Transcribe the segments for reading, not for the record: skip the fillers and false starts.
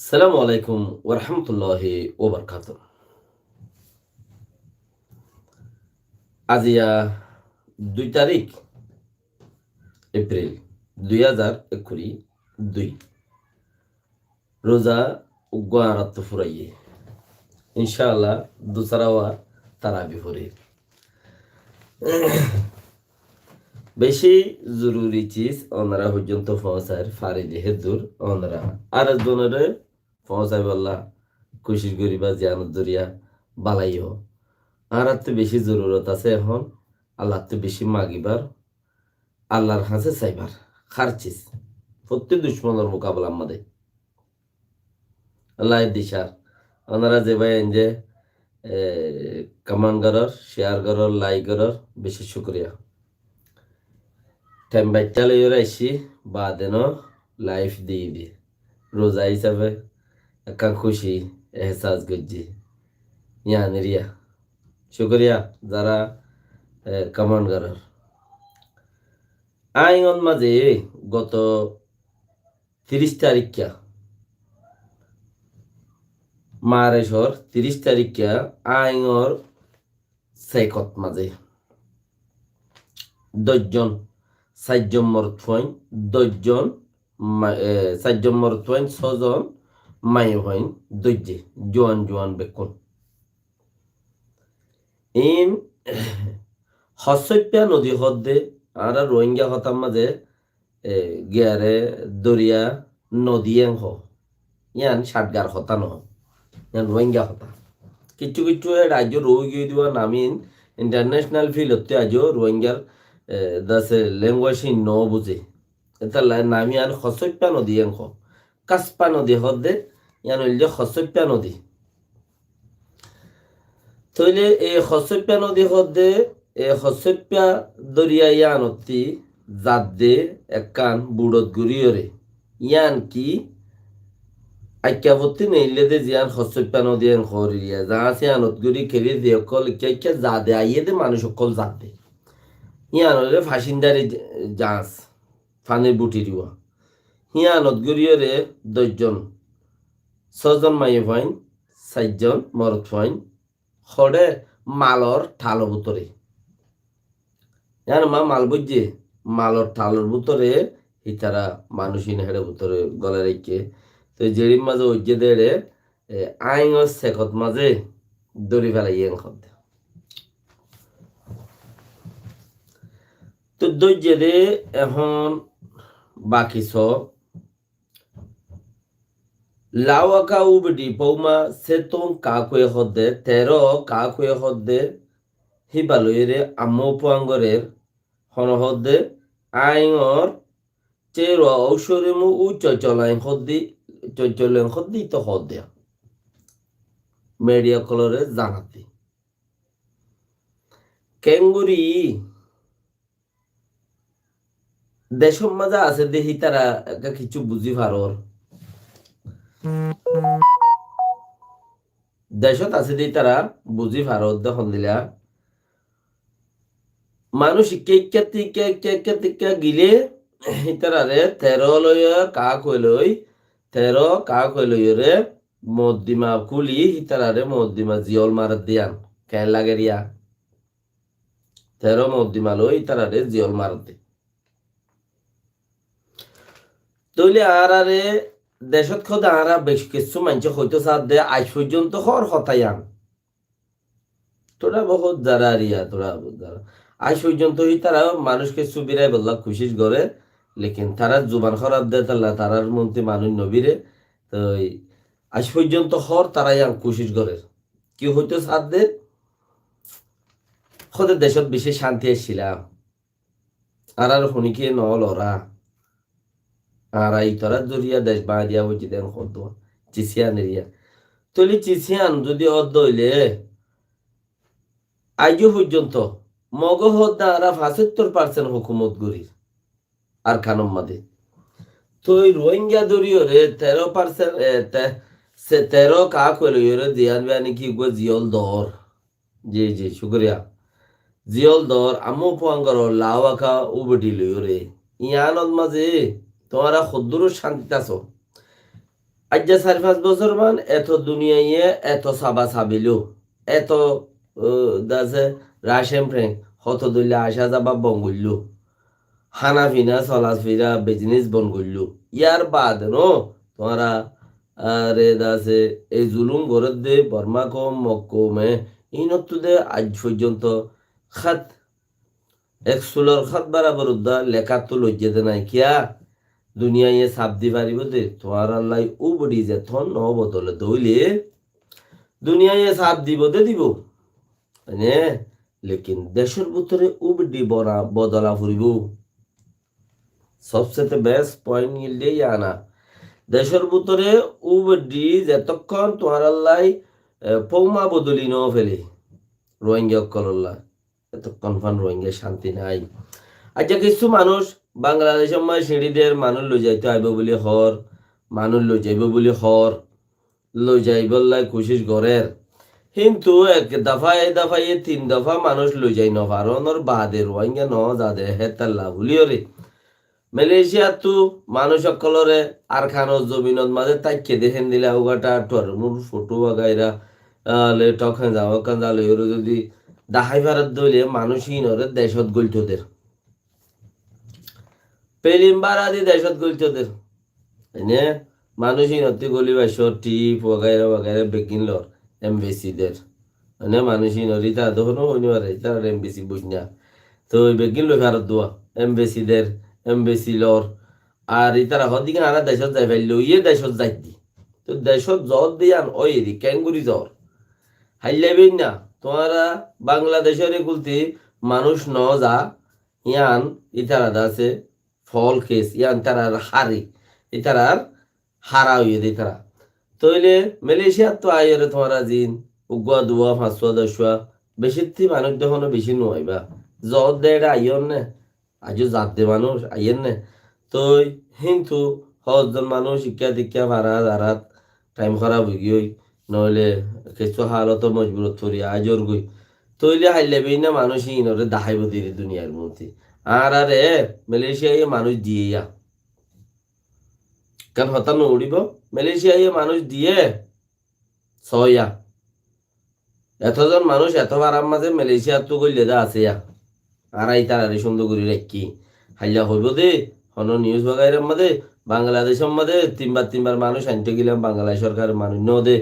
সালামু আলাইকুম ওরহামতুল্লাহি ওবরকাত। আজিয়া 2 তারিখ এপ্রিল 2022 রোজা উগ্রারাত্ম ফুরাইয়ে ইনশাআল্লাহ দুসারাওয়া তারাবি ফুরে বেশি জরুরি চিজ ওনারা পর্যন্ত পৌঁছায় ফারিদি হেদুর ওনারা আর একজনের পৌঁছায় বললা খুশি গরিবা জিয়ানত দরিয়া বালাইও আর তো বেশি জরুরত আছে এখন আল্লাহ তো বেশি মাগিবার আল্লাহর হাতে চাইবার খারচিস প্রত্যেক দুশ্মনের মোকাবেলা আমাদের আল্লাহ দিশার ওনারা যে ভাই যে কমেন্ট করর শেয়ার করর লাইক করর বেশি শুক্রিয়া টাইম বাইটা লইয়ে আইসি বা দেন লাইফ দিয়ে দিয়ে রোজা হিসাবে একটা খুশি এহসাস করছি ইয়ানিরিয়া শুক্রিয়া যারা কমেন্ট করার আইন মাঝে গত 30 তারিখ মারেশর 30 তারিখ আইনর সেকত মাঝে 10জন 4জন মরদ হইন 10জন 4জন মরদ হইন 6জন মাই হইন 2 জোয়ান জোয়ান বেকুন ইন হসপ্যা নদী হদ্দে আর রোহিঙ্গা হতার মাঝে গিয়ারে দরিয়া নদী হ ইয়ান সাতগার হতা নহ ইয়ান রোহিঙ্গা হতা কিছু কিছু রাজ্য রোহিঙ্গা দিবা নামিন ইন্টারন্যাশনাল ফিল হতে আজও রোহিঙ্গার দাসে ল্যাঙ্গুয়েজ ন বুঝে এটা নামি আর হসপ্যা নদী হ কাসপা নদী হদ্দে ইয়ান হইল হসপ্যা নদী তইলে এই হসপ্যা নদী হদ্দে এই হসপ্যা দরিয়া ইয়ানতি জাত দে একান বুড়ত গুড়িয়রে ইয়ান কি আইক্যাপত্তি নেইলে দে জিয়ান হসপ্যা নদী এন খরিয়া যা আছে আনত গুড়ি খেলি দে অকল ইকা যা দে আইয়ে দে মানুষ অকল জাত দে ইয়ান হলে ফাঁসিন্দারি জাঁচ ফানির বুটি দিওয়া হিয়ানত গুড়িয়রে 10জন 6জন মাই ফাইন 4জন মরদ ফাইন খড়ে মালর ঠালো ভিতরে মা মাল বুঝছে মালর ঠালোর ভিতরে হিতারা মানুষই হেড়ে ভিতরে গলে রেখে তো জেরির মাঝে ওইজে দেড়ে আইন শেখত মাঝে দড়ি ফেলাই ইয়ে খদ তো দৈর্যে দে এখন বাকি সব লাওয়াকা উবডি পৌমা সেতং কাকুয়ে হদ্দে 13 কাকুয়ে হদ্দে হিবালয়েরে আমোপাঙ্গরের হনহদ্দে আইঙর চের ঔষধেমু চলাইন হদ্দি তো হদ্দে মেডিয়া কলরে জানাতে কেঙ্গুরি দেশম মাঝে আছে দেখি তারা কিছু বুঝি পারর দেশত আছে দি তারা বুঝি ভারত দেখুন দিলা মানুষ কে গিলে হিতারে 13 লইয়া কাক হইলই 13 কাক হইলইরে মদ্দিমা কুলি হিতারে মদ্দিমা জিয়ল মার দিয়ান কেন লাগে রিয়া 13 মদ্দিমা লই হিতারে জিয়ল মার দে তইলে আরে দেশত খোদা আরা বেশ কিছু মানুষ হয়তো সাথ দে আজ পর্যন্ত হর হতায়ান তোরা বহুত যারা রিয়া তোরা যারা আজ পর্যন্ত তারা মানুষকে সুবিরাই বললা খুশিস করে লেকিন তারা জুবান খরাব দেয় তাল্লা তারার মন্ত্রী মানুষ নবীরে তো আজ পর্যন্ত হর তারাই খুশিস করে কি হইতো সাথ দে খোদের দেশত বেশি শান্তি এসছিলাম আর শুনিকে নল ওরা আর এই তোরা জরিয়া দেশ বা দিয়া হয়েছে দেন হদ চিসিয়ান এরিয়া তলি চিসিয়ান যদি অর্ধ হইলে আজও পর্যন্ত মগ হদ্দা আরা 75% হুকুমত গরির আর খানম মাদে তো ওই রোহিঙ্গা দরিয়রে 13% 13 কাক হইলে দিয়ান বানি কি গো জিয়ল দর জি শুক্রিয়া জিয়ল দর আমু পোয়াঙ্গর লাওয়াকা উবডি লইরে ইয়ানত মাঝে তোমারা খদ্দুর শান্তি আছো আজ যে 4-5 বছর মান এত দুনিয়ায় এত সাবা সাবিলো এত দাসে রাশেম ফ্রেং হত দইলে আসা যাবা বঙ্গুল্লু খানা পিনা চলা ফিরা বিজনেস বন করলু ইয়ার বাদ নো তোমরা আরে দাসে এই জুলুম গরত দে বর্মা কম মক্কমে ইনত্তু দে আজ পর্যন্ত খাত এক সুলর খাত বারাবর উদ্দা লেখা তো লজ্জে দে নাই কিয়া দুনিয়া ইয়ে সাপ দি পারিব দে তোমার আল্লাহ উবড়ি যে থন ন বদলে দইলে দুনিয়া ইয়ে সাপ দিব দে দিব মানে লেকিন দেশের ভিতরে উবডি বনা বদলা ফুরিব সবচেয়ে বেস্ট পয়েন্ট গিললে আনা দেশের ভিতরে উবডি যতক্ষণ তোমার আল্লাহ পৌমা বদলি ন ফেলে রোহিঙ্গা কল্লা এতক্ষণ ফান রোহিঙ্গা শান্তি নাই আচ্ছা কিছু মানুষ বাংলাদেশের মাঝে সিঁড়িদের মানুষ লই যাইতে আইব বলে হর মানুষ লই যাইব বলে হর লই যাইব লাই কোশিশ করের কিন্তু এক দফায় 3 দফা মানুষ লই যাই ন পারনর বাদে রোহিঙ্গা ন যাদে হেতাল্লা বলিও রে মালয়েশিয়া তো মানুষ সকলরে আর খানোর জমিনত মাঝে তাইকে দেখেন দিলে ওগাটা টর মোর ফটো বাগাইরা লে টখান যাও কান যালে ওর যদি দাহাই ভারত দইলে মানুষই নরে দেশত গলতদের পেলিম বারাদি দেশত গলতদের এনে মানুষই নতি গলি বাইশর টিপ বাগাইরা বেগিন লর এমবেসিদের মানে মানুষই নরি তা দহনো হইনিবারে তার এমবেসি বুঝনা তো ওই বেগিন লই ভারত দোয়া এমবেসিদের এমবেসি লর আর ইতারা হদিকে আনা দেশত যাই ফেললো ইয়ে দেশত যাইতি তো দেশত জ্বর দিয়ান ওই এরি ক্যাঙ্গুরি জ্বর হাইলাইবেন না তোমারা বাংলাদেশের এগুলতে মানুষ ন যা ইয়ান ইতারা দাসে ফল কেস ইয়ান তারার হারি ইতারার হারা হইয়ে দে তারা তইলে মালয়েশিয়ার তো আইরে তোমারা জিন উগুয়া দুয়া 510 বেশি মানুষ দেখো বেশি নইবা জ্বর দেয় আইয়ন নে আজও জাতে মানুষ আইয়েন নে তই কিন্তু হজন মানুষ শিক্ষা দীক্ষা ভাড়া দাঁড়াত টাইম খারাপ হয়ে গিয়ে নইলে কিছু হালত মজবুরত থরি আজর গই তৈলে হাইলেবেই না মানুষ ইনরে দাহাইব দিরি দুনিয়ার মধ্যে আর আরে মালয়েশিয়ায় মানুষ দিয়ে কারণ হতানো উড়িব মালয়েশিয়ায় মানুষ দিয়ে ছয়া এতজন মানুষ এত আরাম মাঝে মালয়েশিয়া তো গইলে দা আছে আর আই তার সুন্দর করে রাখি হাইলা হইব দে হন নিউজ বাগাইরের মধ্যে বাংলাদেশের মধ্যে তিনবার মানুষ আনতে গেলাম বাংলাদেশ সরকারের মানুষ ন দে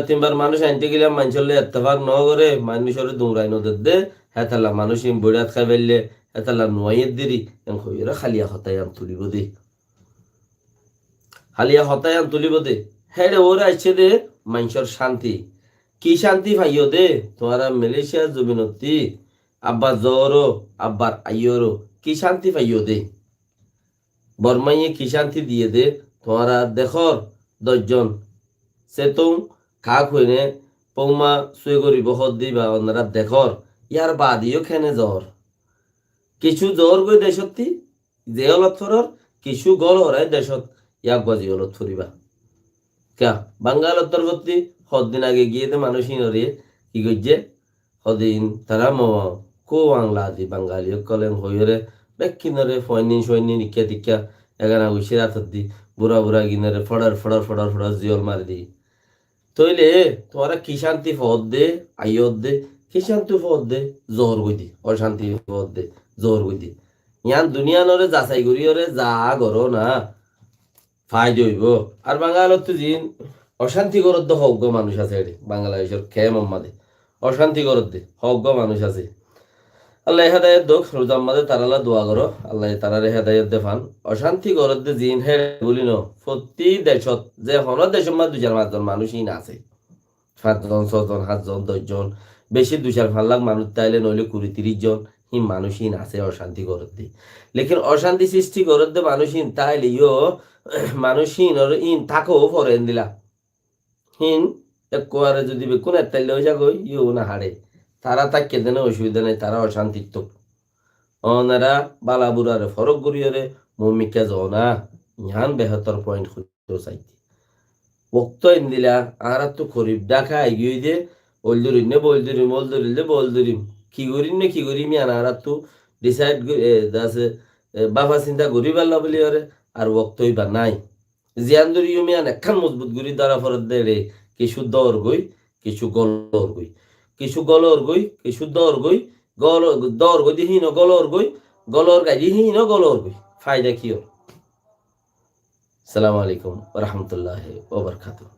তিনবার মানুষ আনতে গেলাম মানুষলে এতভাগ ন করে মানুষের দুমরাই নদের দে হেতালা মানুষ বইরাত খাই ফেললে হেতালা নোয়াইয়ের দেরি হইরা খালিয়া হতায়াম তুলিব দে হালিয়া হতায়াম তুলিব দে হেরে ওরা আসছে দে মানুষের শান্তি কি শান্তি ভাইও দে তোমারা মালয়েশিয়ার জমিনতি আব্বা জরো আব্বার আইয়রো কি শান্তি পাইও দে বর্মাইয়ে কি শান্তি দিয়ে দে তোমারা দেখর 10 জন সে তো খাক হইনে পৌমা শুয়ে করিব হদ দিবা ওনারা দেখর ইয়ার বাদিও খেনে জ্বর কিছু জ্বর গই দেশতি যে অলপ ফরর কিছু গল ওরাই দেশত ইয়াক বাজি অলপ ফরিবা কা বাঙ্গাল উত্তরবর্তী হদিন আগে গিয়ে দে মানুষই নরে কি গজ্জে হদিন তারা কো বাংলা দি বাঙালি কলেন হইরে বেকিনরে ফয়নি নিকা টিকা এগানা গুছি রাত দি বুড়া গিনরে ফড়ার জিয়ল মারি দি তইলে তোমারা কি শান্তি ফদ দে আইয়ত দে কি শান্তি ফদ দে জোর গই দি অশান্তি ফদ দে জোর গই দি ইয়ান দুনিয়া নরে যাচাই করি ওরে যা গরো না ফায়দা হইব আর বাঙালত তো জিন অশান্তি করত হজ্ঞ মানুষ আছে বাংলাদেশের খেম মাদে অশান্তি করত দে হজ্ঞ মানুষ আছে আল্লাহ হেদায়ত দোক রোজার মাঝে তারালা দোয়া করো আল্লাহ তারারে হেদায়ত দে ফান অশান্তি করত দে জিন হে বলি ন প্রতি দেশত যে হন দেশের মধ্যে 2-4-5 জন মানুষই না আছে 5 জন 6 জন 7 জন 10 জন বেশি 2-4 লাখ মানুষ তাইলে নইলে 20-30 জন হি মানুষই না আছে অশান্তি করত দে লেকিন অশান্তি সৃষ্টি করত দে মানুষই তাইলে ইয়ো মানুষই ইন থাকো ফরেন দিলা হিন এক কোয়ারে যদি কোন তাইলে হয়ে যাগো ইয়ো না হারে তারা তাকে দেনে অসুবিধা নেই তারা অশান্তিত্ব অনারা বালাবুরারে ফরক গড়িয়রে মমিকা যাও না ইহান বেহতর পয়েন্ট খুঁজতে চাইতে বক্ত দিলা আর তো খরিব ডাকা এগিয়ে দে বলদরিম বলদরিম কি করিম ইয়ান আর তো ডিসাইড আছে বাবা চিন্তা করি পারলা বলি ওরে আর বক্তই বা নাই জিয়ান্দরি ইউমিয়ান একখান মজবুত গুড়ি দ্বারা ফরত দেড়ে কিছু দর গই কিছু গলর গই কিছু গলর গই কিছু দর গই গল দর গই দিহীন গলর গই গলর গাই দিহীন গলর গই ফায়দা কি ওর? সালাম আলাইকুম ওয়া রাহমাতুল্লাহি ওয়া বারাকাতুহু।